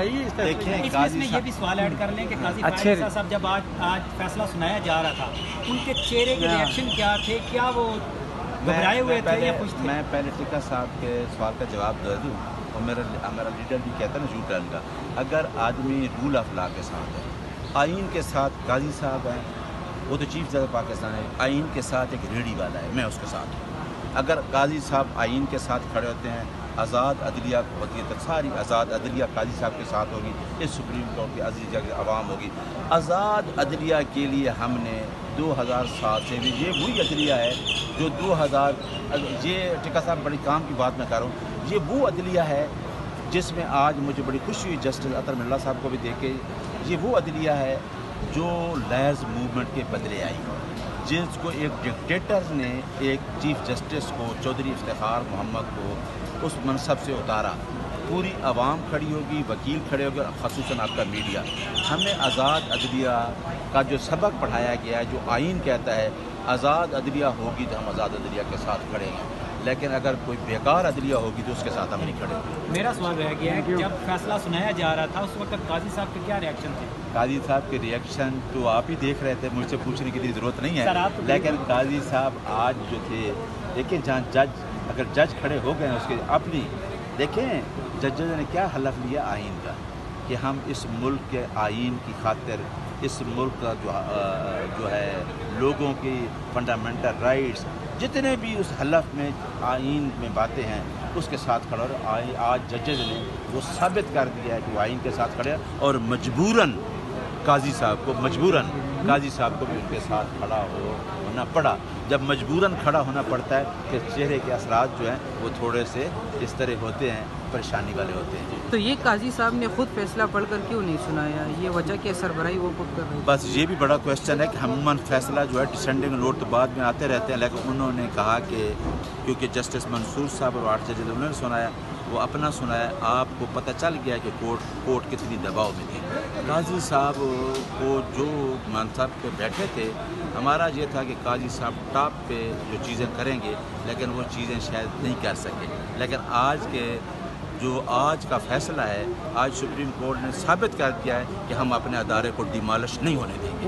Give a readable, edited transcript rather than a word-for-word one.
आई है इस तरह? देखिए इसमें ये भी सवाल ऐड कर लें कि काजी फारिसा साहब जब आज फैसला सुनाया जा रहा था, उनके चेहरे के रिएक्शन क्या थे? क्या वो घबराए हुए थे या खुश थे? मैं पहले टिक्का साहब के सवाल का जवाब दे दूँ, और हमारा लीडर भी कहता है ना न्यूट्रल का, अगर आदमी रूल ऑफ लॉ के साथ है, आइन के साथ काजी साहब हैं, वो तो चीफ जज पाकिस्तान है, आइन के साथ एक रेडी वाला है, मैं उसके साथ हूँ। अगर काजी साहब आइन के साथ खड़े होते हैं, आज़ाद अदलिया होती है, तो सारी आज़ाद अदलिया काजी साहब के साथ होगी, ये सुप्रीम कोर्ट की अजीज़ की आवाम होगी। आज़ाद अदलिया के लिए हमने 2007 से भी, ये वही अदलिया है जो 2000, ये टिक्का साहब बड़ी काम की बात मैं कर रहा हूँ, ये वो अदलिया है जिसमें आज मुझे बड़ी खुशी हुई जस्टिस अतर मिल्ला साहब को भी देख के, ये वो अदलिया है जो लैज़ मूवमेंट के बदले आई, जिसको एक डिक्टेटर ने एक चीफ जस्टिस को, चौधरी इफ्तिखार मोहम्मद को उस मनसब से उतारा। पूरी आवाम खड़ी होगी, वकील खड़े होंगे, और ख़ुसूसन आपका मीडिया। हमें आज़ाद अदलिया का जो सबक पढ़ाया गया है, जो आइन कहता है आज़ाद अदलिया होगी तो हम आज़ाद अदलिया के साथ खड़े हैं, लेकिन अगर कोई बेकार अदलिया होगी तो उसके साथ हम नहीं खड़े होंगे। मेरा सवाल रह गया है कि जब फैसला सुनाया जा रहा था उस वक्त काजी साहब के क्या रिएक्शन थे? काजी साहब के रिएक्शन तो आप ही देख रहे थे, मुझसे पूछने की ज़रूरत नहीं है, लेकिन काजी साहब आज जो थे, देखिए जहाँ जज, अगर जज खड़े हो गए हैं उसके अपनी, देखें जजेस ने क्या हलफ लिया आइन का, कि हम इस मुल्क के आइन की खातिर, इस मुल्क का जो है लोगों की फंडामेंटल राइट्स, जितने भी उस हलफ में आइन में बातें हैं उसके साथ खड़ा, और आज जजेस ने वो साबित कर दिया है कि वो आइन के साथ खड़े हैं, और मजबूरन काजी साहब को भी उनके साथ खड़ा होना पड़ा। जब मजबूरन खड़ा होना पड़ता है कि चेहरे के असरात जो हैं वो थोड़े से इस तरह होते हैं, परेशानी वाले होते हैं। तो ये काजी साहब ने खुद फैसला पढ़कर क्यों नहीं सुनाया? ये वजह क्या सरबराही वो पुट कर रहे हैं? बस ये भी बड़ा क्वेश्चन है कि हम फैसला जो है डिसेंडिंग नोट तो बाद में आते रहते हैं, लेकिन उन्होंने कहा कि क्योंकि जस्टिस मंसूर साहब और 8 जजेस उन्होंने सुनाया, वो अपना सुनाया, आपको पता चल गया कि कोर्ट कितनी दबाव में थी। काजी साहब को जो मनसब पे बैठे थे, हमारा ये था कि काजी साहब टॉप पे जो चीज़ें करेंगे, लेकिन वो चीज़ें शायद नहीं कर सके। लेकिन आज का फैसला है, आज सुप्रीम कोर्ट ने साबित कर दिया है कि हम अपने अदारे को डिमॉलिश नहीं होने देंगे।